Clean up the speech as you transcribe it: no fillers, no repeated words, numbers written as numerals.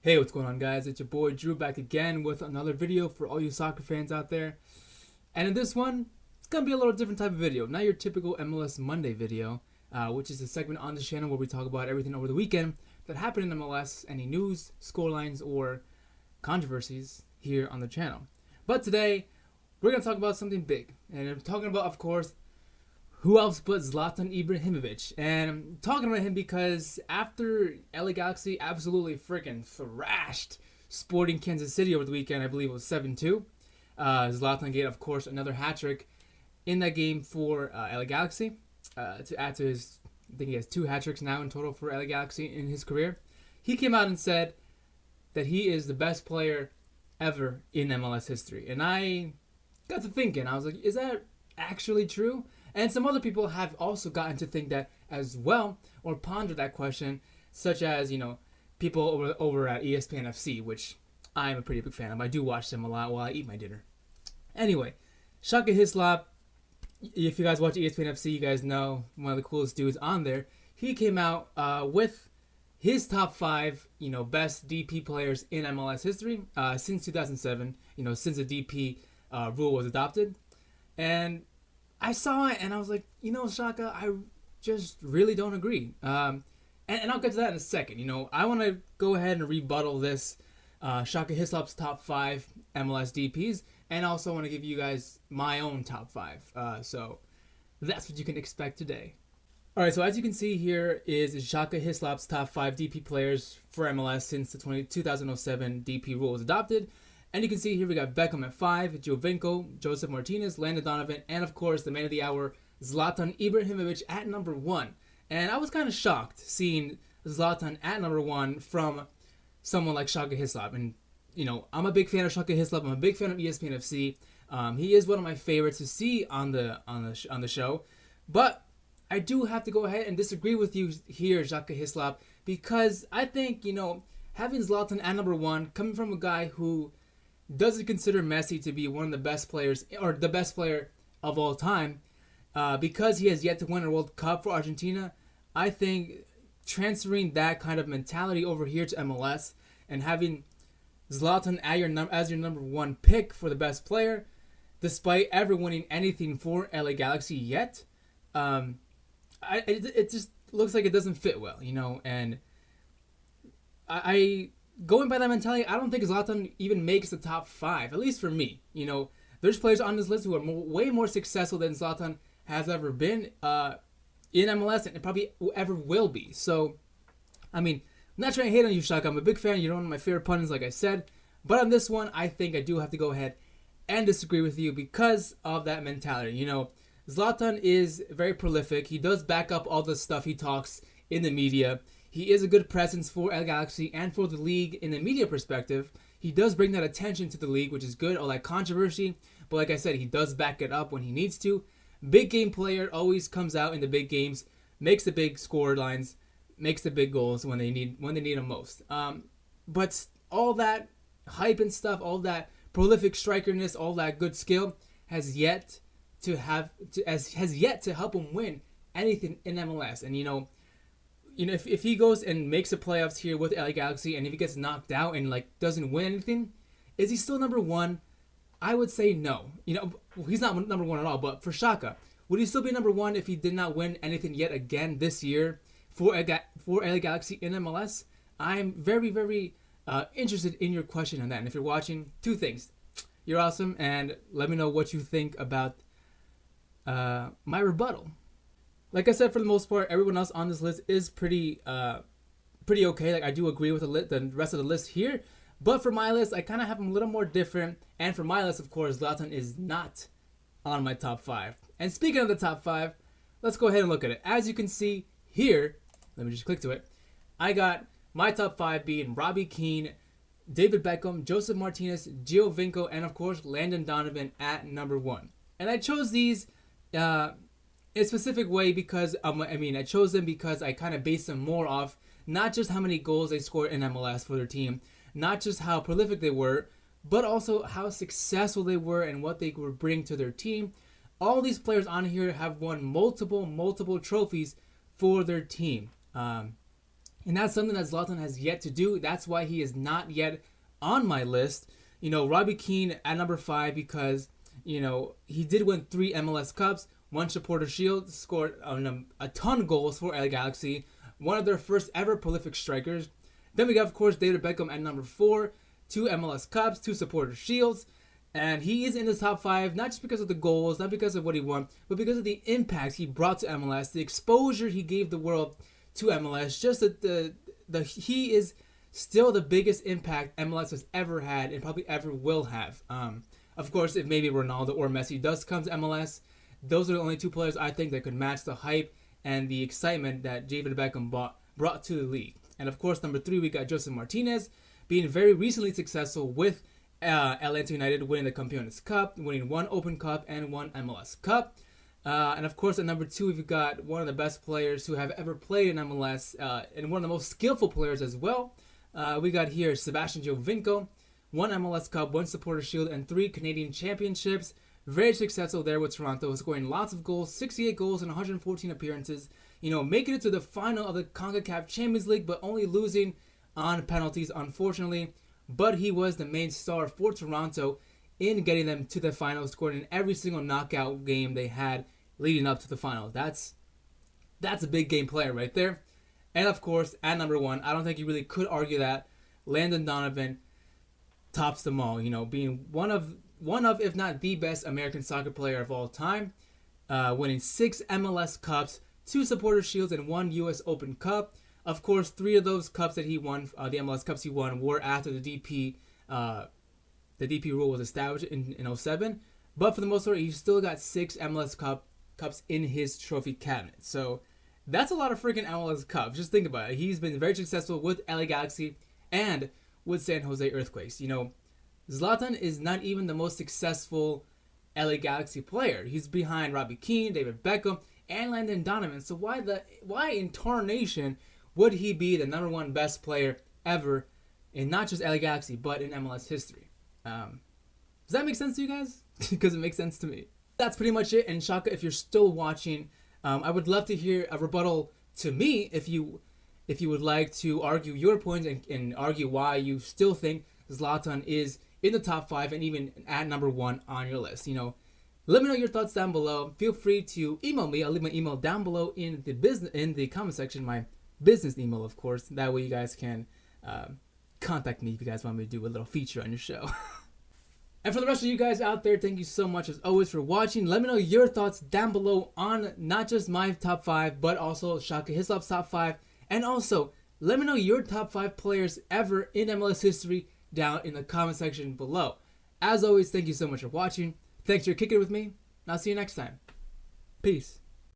Hey, what's going on, guys? It's your boy Drew back again with another video for all you soccer fans out there. And in this one, it's going to be a little different type of video. Not your typical MLS Monday video, which is a segment on this channel where we talk about everything over the weekend that happened in MLS, any news, scorelines, or controversies here on the channel. But today, we're going to talk about something big. And I'm talking about, of course, who else but Zlatan Ibrahimovic? And I'm talking about him because after LA Galaxy absolutely freaking thrashed Sporting Kansas City over the weekend, I believe it was 7-2. Zlatan gave, of course, another hat-trick in that game for LA Galaxy. To add to his, I think he has 2 hat-tricks now in total for LA Galaxy in his career. He came out and said that he is the best player ever in MLS history. And I got to thinking, I was like, is that actually true? And some other people have also gotten to think that as well, or ponder that question, such as, people over at espn FC, which I'm a pretty big fan of. I do watch them a lot while I eat my dinner. Anyway, Shaka Hislop, if you guys watch espn FC, you guys know one of the coolest dudes on there. He came out with his top 5, best DP players in MLS history since 2007, since the DP rule was adopted. And I saw it and I was like, Shaka, I just really don't agree. And I'll get to that in a second. I want to go ahead and rebuttal this Shaka Hislop's top 5 MLS DPs, and also want to give you guys my own top 5. So that's what you can expect today. All right, so as you can see here is Shaka Hislop's top 5 DP players for MLS since the 2007 DP rule was adopted. And you can see here we got Beckham at 5, Giovinco, Joseph Martinez, Landon Donovan, and of course the man of the hour, Zlatan Ibrahimovic at number 1. And I was kind of shocked seeing Zlatan at number 1 from someone like Shaka Hislop. And I'm a big fan of Shaka Hislop. I'm a big fan of espn FC. He is one of my favorites to see on the show. But I do have to go ahead and disagree with you here, Shaka Hislop, because I think having Zlatan at number 1, coming from a guy who doesn't consider Messi to be one of the best players, or the best player of all time, because he has yet to win a World Cup for Argentina. I think transferring that kind of mentality over here to MLS and having Zlatan as your number 1 pick for the best player, despite ever winning anything for LA Galaxy yet, it just looks like it doesn't fit well, and I going by that mentality, I don't think Zlatan even makes the top 5, at least for me. There's players on this list who are way more successful than Zlatan has ever been in MLS and probably ever will be. So, I'm not trying to hate on you, Shaka. I'm a big fan. You're one of my favorite pundits, like I said. But on this one, I think I do have to go ahead and disagree with you because of that mentality. Zlatan is very prolific. He does back up all the stuff he talks in the media. He is a good presence for LA Galaxy and for the league in the media perspective. He does bring that attention to the league, which is good, all that controversy. But like I said, he does back it up when he needs to. Big game player, always comes out in the big games, makes the big score lines, makes the big goals when they need him most. But all that hype and stuff, all that prolific strikerness, all that good skill has yet to help him win anything in MLS. And if he goes and makes the playoffs here with LA Galaxy, and if he gets knocked out and doesn't win anything, is he still number 1? I would say no. He's not number 1 at all. But for Shaka, would he still be number 1 if he did not win anything yet again this year for LA Galaxy in MLS? I'm very, very interested in your question on that. And if you're watching, 2 things: you're awesome, and let me know what you think about my rebuttal. Like I said, for the most part, everyone else on this list is pretty okay. I do agree with the rest of the list here. But for my list, I kind of have them a little more different. And for my list, of course, Zlatan is not on my top 5. And speaking of the top 5, let's go ahead and look at it. As you can see here, let me just click to it. I got my top 5 being Robbie Keane, David Beckham, Joseph Martinez, Giovinco, and of course, Landon Donovan at number 1. And I chose these in a specific way because I chose them because I kind of based them more off not just how many goals they scored in MLS for their team, not just how prolific they were, but also how successful they were and what they would bring to their team. All these players on here have won multiple trophies for their team. And that's something that Zlatan has yet to do. That's why he is not yet on my list. You know, Robbie Keane at number 5 because, you know, he did win 3 MLS Cups, 1 Supporter Shield, scored a ton of goals for LA Galaxy, one of their first ever prolific strikers. Then we got, of course, David Beckham at number 4, 2 MLS Cups, 2 Supporter Shields. And he is in the top 5, not just because of the goals, not because of what he won, but because of the impact he brought to MLS, the exposure he gave the world to MLS. Just that he is still the biggest impact MLS has ever had and probably ever will have. Of course, if maybe Ronaldo or Messi does come to MLS, those are the only 2 players I think that could match the hype and the excitement that David Beckham brought to the league. And of course, number 3, we got Joseph Martinez, being very recently successful with Atlanta United, winning the Campeones Cup, winning 1 Open Cup and 1 MLS Cup. And of course, at number 2, we've got one of the best players who have ever played in MLS, and one of the most skillful players as well. We got here Sebastian Giovinco, 1 MLS Cup, 1 Supporter Shield, and 3 Canadian Championships. Very successful there with Toronto, scoring lots of goals, 68 goals in 114 appearances. You know, making it to the final of the CONCACAF Champions League, but only losing on penalties, unfortunately. But he was the main star for Toronto in getting them to the final, scoring in every single knockout game they had leading up to the final. That's a big game player right there. And of course, at number 1, I don't think you really could argue that Landon Donovan tops them all. You know, being one of if not the best American soccer player of all time, winning 6 MLS Cups, 2 Supporter Shields, and 1 U.S. Open Cup. Of course, 3 of those cups that he won, the MLS Cups he won, were after the DP rule was established in 2007. But for the most part, he still got 6 MLS Cups in his trophy cabinet. So that's a lot of freaking MLS Cups. Just think about it. He's been very successful with LA Galaxy and with San Jose Earthquakes. You know, Zlatan is not even the most successful LA Galaxy player. He's behind Robbie Keane, David Beckham, and Landon Donovan. So why in tarnation would he be the number 1 best player ever in not just LA Galaxy, but in MLS history? Does that make sense to you guys? Because it makes sense to me. That's pretty much it. And Shaka, if you're still watching, I would love to hear a rebuttal to me if you would like to argue your points and argue why you still think Zlatan is in the top 5 and even at number 1 on your list. You know, let me know your thoughts down below. Feel free to email me. I'll leave my email down below in the comment section, my business email, of course. That way you guys can contact me if you guys want me to do a little feature on your show. And for the rest of you guys out there, thank you so much as always for watching. Let me know your thoughts down below on not just my top 5, but also Shaka Hislop's top 5. And also, let me know your top 5 players ever in MLS history down in the comment section below. As always, thank you so much for watching. Thanks for kicking it with me. And I'll see you next time. Peace.